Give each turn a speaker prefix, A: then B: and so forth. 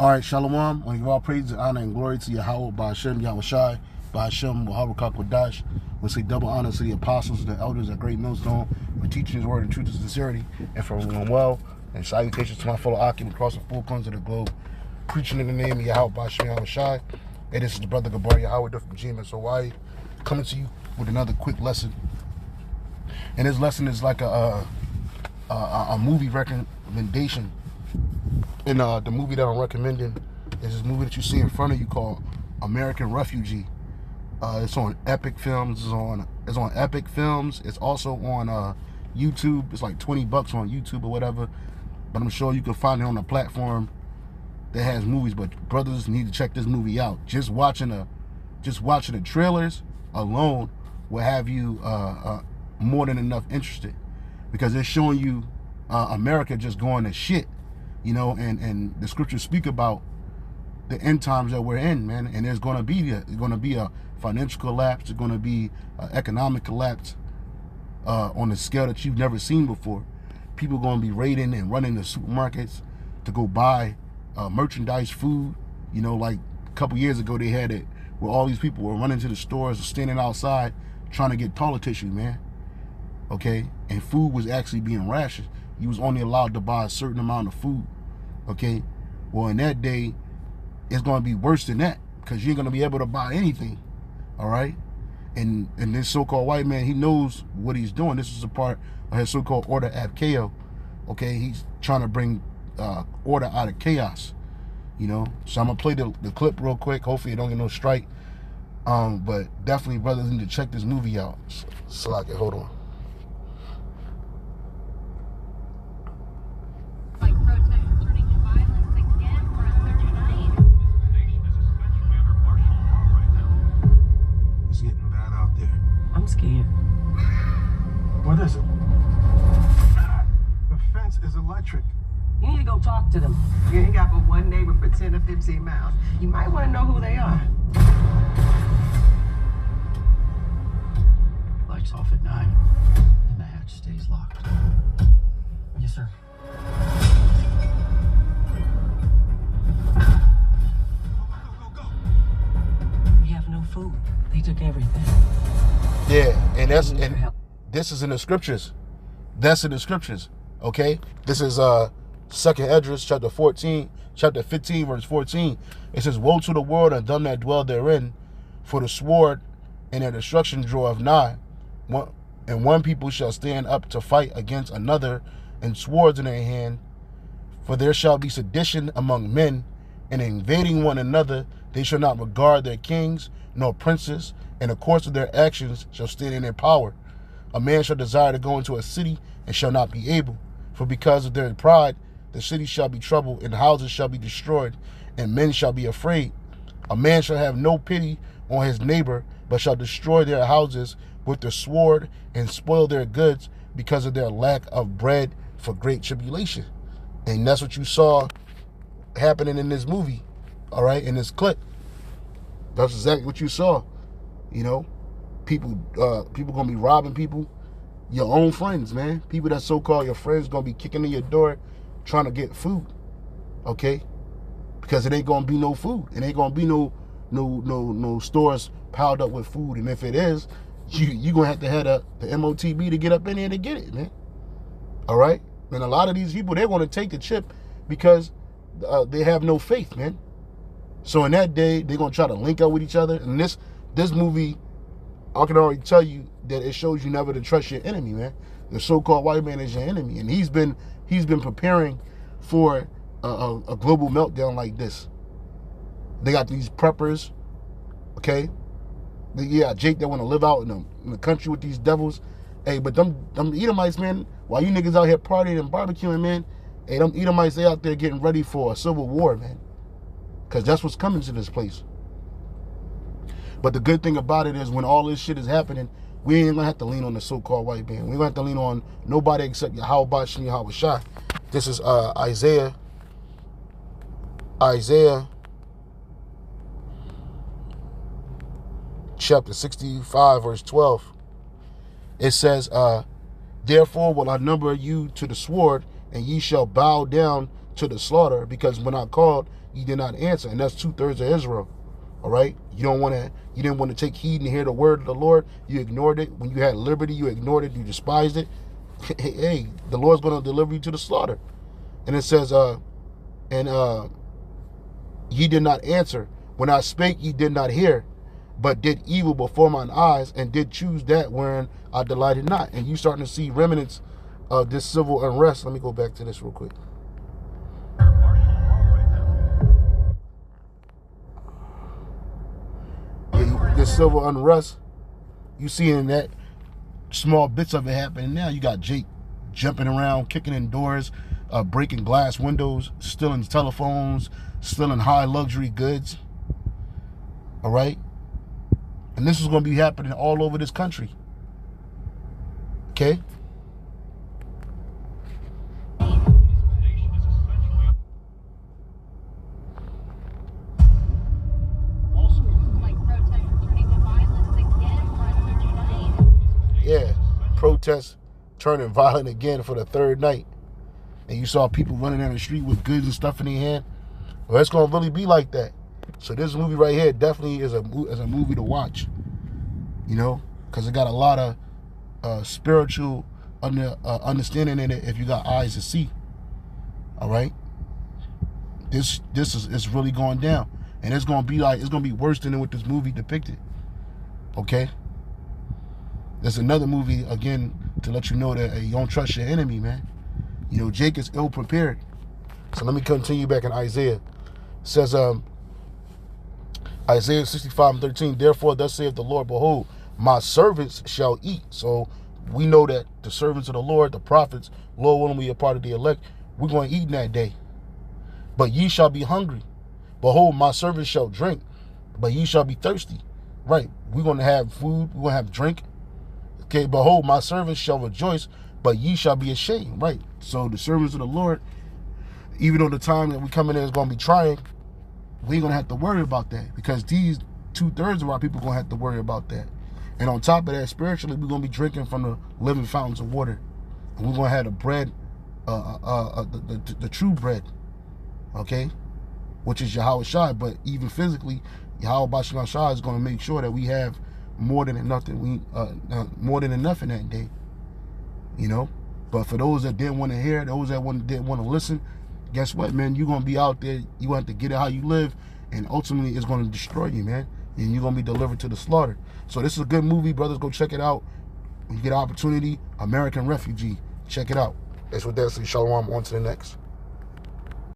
A: All right, Shalom. I want to give all praise, honor, and glory to Yahweh, Ba'ashem, Yahushai, Ba'ashem, Muhammad Kakwadash. We'll say double honor to the apostles, the elders, at Great Millstone, for teaching his word in truth and sincerity, and for everyone well. And salutations to my fellow occupants across the four corners of the globe, preaching in the name of Yahweh, Ba'ashem, Yahushai. And this is the brother Gabar Yahweh from GMS Hawaii, coming to you with another quick lesson. And this lesson is like a movie recommendation. And the movie that I'm recommending is this movie that you see in front of you called American Refugee. It's on Epic Films. It's on Epic Films. It's also on YouTube. It's like $20 on YouTube or whatever. But I'm sure you can find it on a platform that has movies. But brothers need to check this movie out. Just watching the trailers alone will have you more than enough interested, because it's showing you America just going to shit. You know, and the scriptures speak about the end times that we're in, man. And there's going to be a financial collapse. There's going to be an economic collapse on a scale that you've never seen before. People are going to be raiding and running the supermarkets to go buy merchandise, food. You know, like a couple years ago, they had it where all these people were running to the stores, standing outside, trying to get toilet tissue, man. Okay, and food was actually being rationed. You was only allowed to buy a certain amount of food, okay? Well, in that day, it's going to be worse than that, because you ain't going to be able to buy anything, all right? And this so-called white man, he knows what he's doing. This is a part of his so-called order ab chaos, okay? He's trying to bring order out of chaos, you know? So I'm going to play the clip real quick. Hopefully it don't get no strike. But definitely, brothers need to check this movie out. So I can hold on.
B: I'm scared.
C: What is it? The fence is electric.
B: You need to go talk to them.
D: You ain't got but one neighbor for 10 or 15 miles. You might want to know who they are.
E: Lights off at 9, and the hatch stays locked. Yes, sir.
C: Go.
B: We have no food. They took everything.
A: Yeah, and this is in the scriptures. That's in the scriptures. Okay? This is 2nd Esdras chapter 15, verse 14. It says, "Woe to the world and them that dwell therein, for the sword and their destruction draweth nigh. And one people shall stand up to fight against another, and swords in their hand. For there shall be sedition among men, and invading one another, they shall not regard their kings nor princes, and the course of their actions shall stand in their power. A man shall desire to go into a city, and shall not be able. For because of their pride, the city shall be troubled, and houses shall be destroyed, and men shall be afraid. A man shall have no pity on his neighbor, but shall destroy their houses with the sword, and spoil their goods, because of their lack of bread for great tribulation." And that's what you saw happening in this movie, all right, in this clip. That's exactly what you saw. You know, people gonna be robbing people, your own friends, man. People that so-called your friends gonna be kicking in your door, trying to get food, okay? Because it ain't gonna be no food. It ain't gonna be no stores piled up with food. And if it is, you gonna have to have the MOTB to get up in there to get it, man. All right? And a lot of these people, they're gonna take the chip because they have no faith, man. So in that day, they're gonna try to link up with each other. And this movie, I can already tell you that it shows you never to trust your enemy, man. The so-called white man is your enemy, and he's been preparing for a global meltdown like this. They got these preppers, okay? They got Jake that want to live out in the country with these devils. Hey, but them Edomites, man, while you niggas out here partying and barbecuing, man, hey, them Edomites, they out there getting ready for a civil war, man. Because that's what's coming to this place. But the good thing about it is, when all this shit is happening, we ain't gonna have to lean on the so-called white man. We ain't gonna have to lean on nobody except Yahweh Ba'ashem Yahushai. This is Isaiah chapter 65, verse 12. It says, "Therefore will I number you to the sword, and ye shall bow down to the slaughter, because when I called, you did not answer. And that's 2/3 of Israel. All right? You didn't want to take heed and hear the word of the Lord. You ignored it. When you had liberty, you ignored it. You despised it. Hey, the Lord's going to deliver you to the slaughter. And it says, ye did not answer. When I spake, ye did not hear, but did evil before mine eyes, and did choose that wherein I delighted not. And you starting to see remnants of this civil unrest. Let me go back to this real quick. Yeah, this civil unrest, you seeing that small bits of it happening now. You got Jake jumping around, kicking in doors, breaking glass windows, stealing telephones, stealing high luxury goods. All right? And this is going to be happening all over this country. Okay? Yeah, protests turning violent again for the third night. And you saw people running down the street with goods and stuff in their hand. Well, it's going to really be like that. So this movie right here definitely is a movie to watch. You know, because it got a lot of spiritual understanding in it if you got eyes to see. All right? This is really going down. And it's going to be worse than what this movie depicted. Okay? There's another movie, again, to let you know that you don't trust your enemy, man. You know, Jake is ill prepared. So let me continue back in Isaiah. It says, Isaiah 65:13, therefore thus saith the Lord, behold, my servants shall eat. So we know that the servants of the Lord, the prophets, Lord willing, we are part of the elect, we're going to eat in that day. But ye shall be hungry. Behold, my servants shall drink, but ye shall be thirsty. Right, we're going to have food, we're going to have drink. Okay, behold, my servants shall rejoice, but ye shall be ashamed. Right, so the servants of the Lord, even though the time that we come in there is going to be trying, we ain't going to have to worry about that, because these 2/3 of our people are going to have to worry about that. And on top of that, spiritually, we're going to be drinking from the living fountains of water. And we're going to have the bread, the true bread, okay, which is Yahweh Shai. But even physically, Yahweh Shai is going to make sure that we have more than enough more than enough in that day, you know. But for those that didn't want to hear, those that didn't want to listen, guess what, man? You're going to be out there. You want to get it how you live, and ultimately it's going to destroy you, man. And you're going to be delivered to the slaughter. So this is a good movie, brothers. Go check it out. When you get an opportunity, American Refugee. Check it out. That's what that says. Shalom. On to the next.